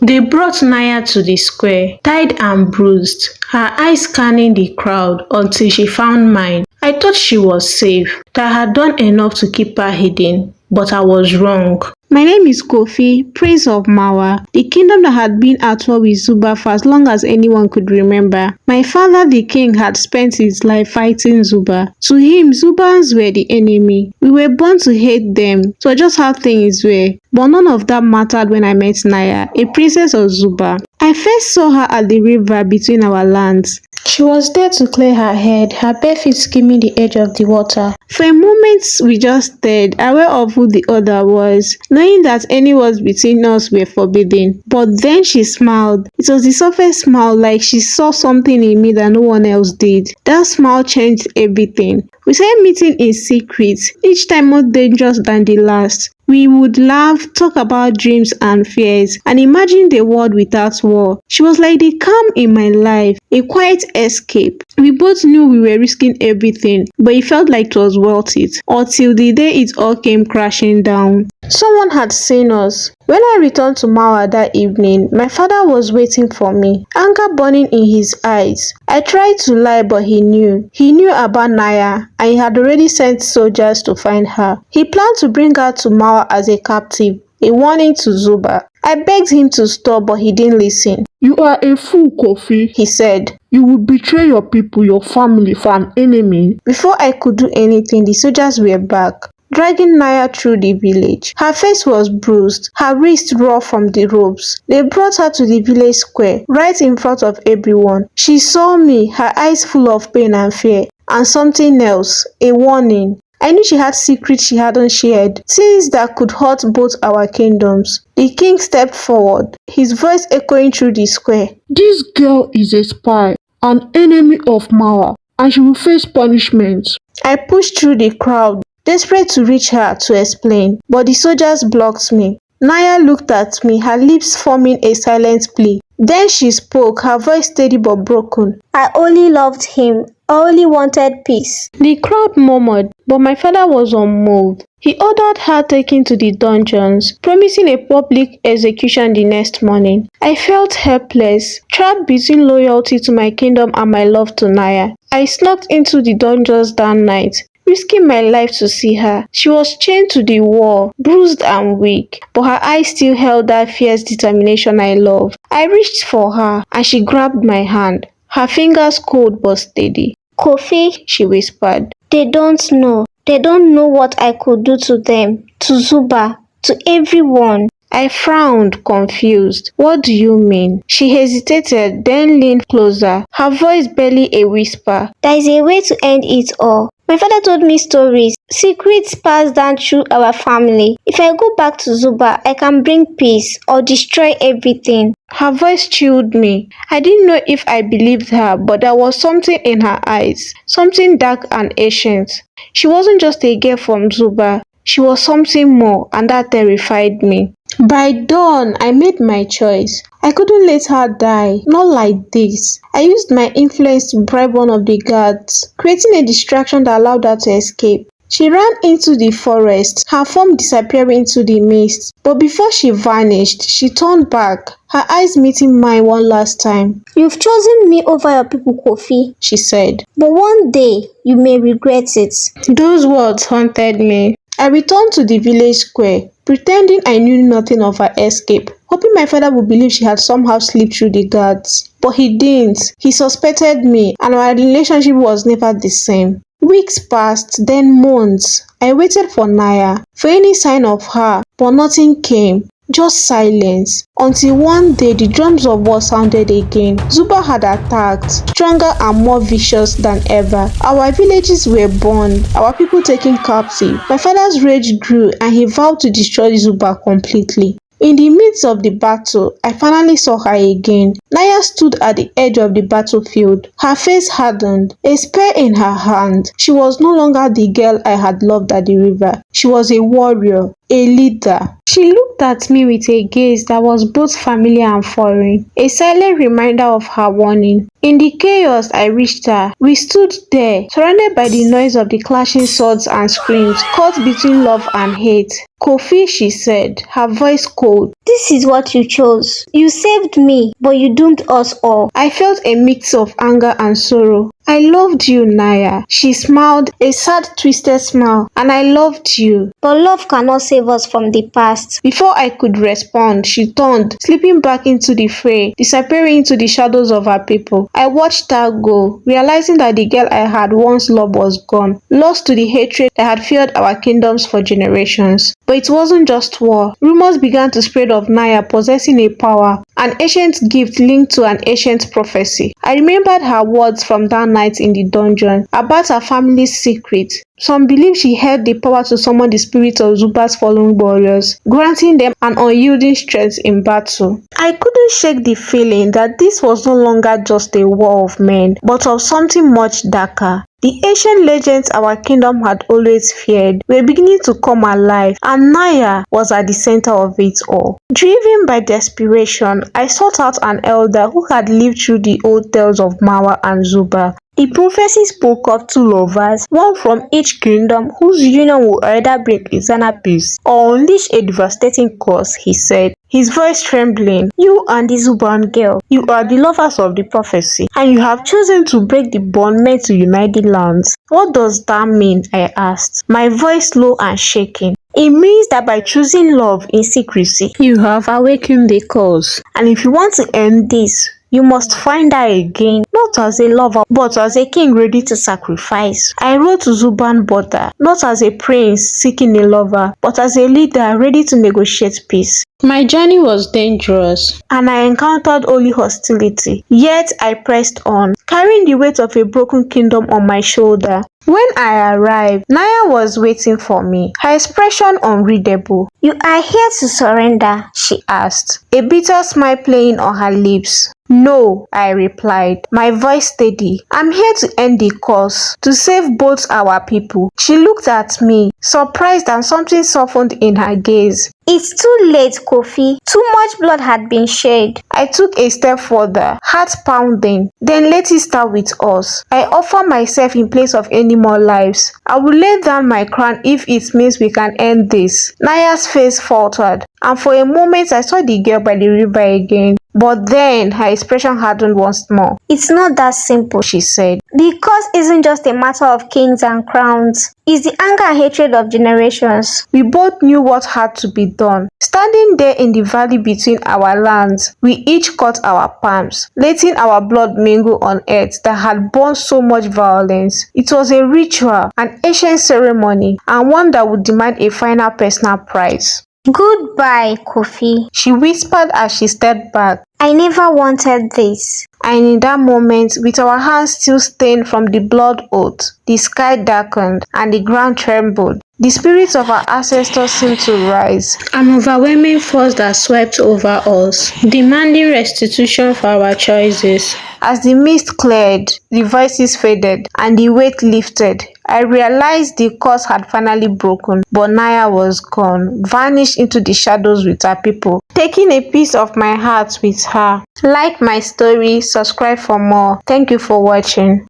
They brought Naya to the square, tied and bruised, her eyes scanning the crowd until she found mine. I thought she was safe, that I had done enough to keep her hidden, but I was wrong. My name is Kofi, Prince of Mawa, the kingdom that had been at war with Zuba for as long as anyone could remember. My father, the king, had spent his life fighting Zuba. To him, Zubans were the enemy. We were born to hate them, so just how things were. But none of that mattered when I met Naya, a princess of Zuba. I first saw her at the river between our lands. She was there to clear her head, her bare feet skimming the edge of the water. For a moment we just stared, aware of who the other was, knowing that any words between us were forbidden. But then she smiled. It was the softest smile, like she saw something in me that no one else did. That smile changed everything. We started meeting in secret, each time more dangerous than the last. We would laugh, talk about dreams and fears, and imagine the world without war. She was like the calm in my life, a quiet escape. We both knew we were risking everything, but it felt like it was worth it, until the day it all came crashing down. Someone had seen us. When I returned to Mawa that evening, my father was waiting for me, anger burning in his eyes. I tried to lie, but he knew. He knew about Naya, and he had already sent soldiers to find her. He planned to bring her to Mawa as a captive, a warning to Zuba. I begged him to stop, but he didn't listen. "You are a fool, Kofi," he said. "You will betray your people, your family, for an enemy." Before I could do anything, the soldiers were back, dragging Naya through the village. Her face was bruised, her wrists raw from the ropes. They brought her to the village square, right in front of everyone. She saw me, her eyes full of pain and fear, and something else, a warning. I knew she had secrets she hadn't shared, things that could hurt both our kingdoms. The king stepped forward, his voice echoing through the square. "This girl is a spy, an enemy of Mawa, and she will face punishment." I pushed through the crowd, desperate to reach her to explain, but the soldiers blocked me. Naya looked at me, her lips forming a silent plea. Then she spoke, her voice steady but broken. "I only loved him. I only wanted peace." The crowd murmured, but my father was unmoved. He ordered her taken to the dungeons, promising a public execution the next morning. I felt helpless, trapped between loyalty to my kingdom and my love to Naya. I snuck into the dungeons that night, risking my life to see her. She was chained to the wall, bruised and weak, but her eyes still held that fierce determination I love. I reached for her, and she grabbed my hand, her fingers cold but steady. "Kofi," she whispered. "they don't know. They don't know what I could do to them, to Zuba, to everyone." I frowned, confused. What do you mean? She hesitated, then leaned closer, her voice barely a whisper. "There is a way to end it all. My father told me stories, secrets passed down through our family. If I go back to Zuba, I can bring peace or destroy everything." Her voice chilled me. I didn't know if I believed her, but there was something in her eyes, something dark and ancient. She wasn't just a girl from Zuba. She was something more, and that terrified me. By dawn, I made my choice. I couldn't let her die, not like this. I used my influence to bribe one of the guards, creating a distraction that allowed her to escape. She ran into the forest, her form disappearing into the mist. But before she vanished, she turned back, her eyes meeting mine one last time. "You've chosen me over your people, Kofi," she said. "but one day you may regret it." Those words haunted me. I returned to the village square, pretending I knew nothing of her escape, hoping my father would believe she had somehow slipped through the guards. But he didn't. He suspected me, and our relationship was never the same. Weeks passed, then months. I waited for Naya, for any sign of her, but nothing came. Just silence. Until one day the drums of war sounded again. Zuba had attacked, stronger and more vicious than ever. Our villages were burned, our people taken captive. My father's rage grew, and he vowed to destroy Zuba completely. In the midst of the battle, I finally saw her again. Naya stood at the edge of the battlefield, her face hardened, a spear in her hand. She was no longer the girl I had loved at the river. She was a warrior, a leader. She looked at me with a gaze that was both familiar and foreign, a silent reminder of her warning. In the chaos, I reached her. We stood there, surrounded by the noise of the clashing swords and screams, caught between love and hate. Kofi, she said, her voice cold. This is what you chose. You saved me, but you doomed us all. I felt a mix of anger and sorrow. I loved you, Naya. She smiled, a sad, twisted smile, and I loved you. But love cannot save us from the past. Before I could respond, she turned, slipping back into the fray, disappearing into the shadows of her people. I watched her go, realizing that the girl I had once loved was gone, lost to the hatred that had filled our kingdoms for generations. But it wasn't just war. Rumors began to spread of Naya possessing a power, an ancient gift linked to an ancient prophecy. I remembered her words from that night in the dungeon about her family's secret. Some believe she held the power to summon the spirit of Zuba's fallen warriors, granting them an unyielding strength in battle. I couldn't shake the feeling that this was no longer just a war of men, but of something much darker. The ancient legends our kingdom had always feared were beginning to come alive, and Naya was at the center of it all. Driven by desperation, I sought out an elder who had lived through the old tales of Mawa and Zuba. The prophecy spoke of two lovers, one from each kingdom, whose union would either bring eternal peace or unleash a devastating curse, he said, his voice trembling. You and the Zuban girl, you are the lovers of the prophecy, and you have chosen to break the bond meant to unite the lands. What does that mean? I asked, my voice low and shaking. It means that by choosing love in secrecy, you have awakened the cause. And if you want to end this, you must find her again, not as a lover, but as a king ready to sacrifice. I wrote to Zuban Bota, not as a prince seeking a lover, but as a leader ready to negotiate peace. My journey was dangerous, and I encountered only hostility. Yet I pressed on, carrying the weight of a broken kingdom on my shoulder. When I arrived, Naya was waiting for me, her expression unreadable. You are here to surrender, she asked, a bitter smile playing on her lips. No, I replied, my voice steady. I'm here to end the curse, to save both our people. She looked at me, surprised, and something softened in her gaze. It's too late, Kofi. Too much blood had been shed. I took a step further, heart pounding. Then let it start with us. I offer myself in place of any more lives. I will lay down my crown if it means we can end this. Naya's face faltered, and for a moment I saw the girl by the river again. But then her expression hardened once more. It's not that simple, she said. The cause isn't just a matter of kings and crowns. It's the anger and hatred of generations. We both knew what had to be done. Standing there in the valley between our lands, we each cut our palms, letting our blood mingle on earth that had borne so much violence. It was a ritual, an ancient ceremony, and one that would demand a final personal prize. Goodbye, Kofi, she whispered as she stepped back. I never wanted this. And in that moment, with our hands still stained from the blood oath, the sky darkened and the ground trembled. The spirits of our ancestors seemed to rise. An overwhelming force that swept over us, demanding restitution for our choices. As the mist cleared, the voices faded, and the weight lifted, I realized the curse had finally broken, but Naya was gone, vanished into the shadows with her people, taking a piece of my heart with her. Like my story, subscribe for more. Thank you for watching.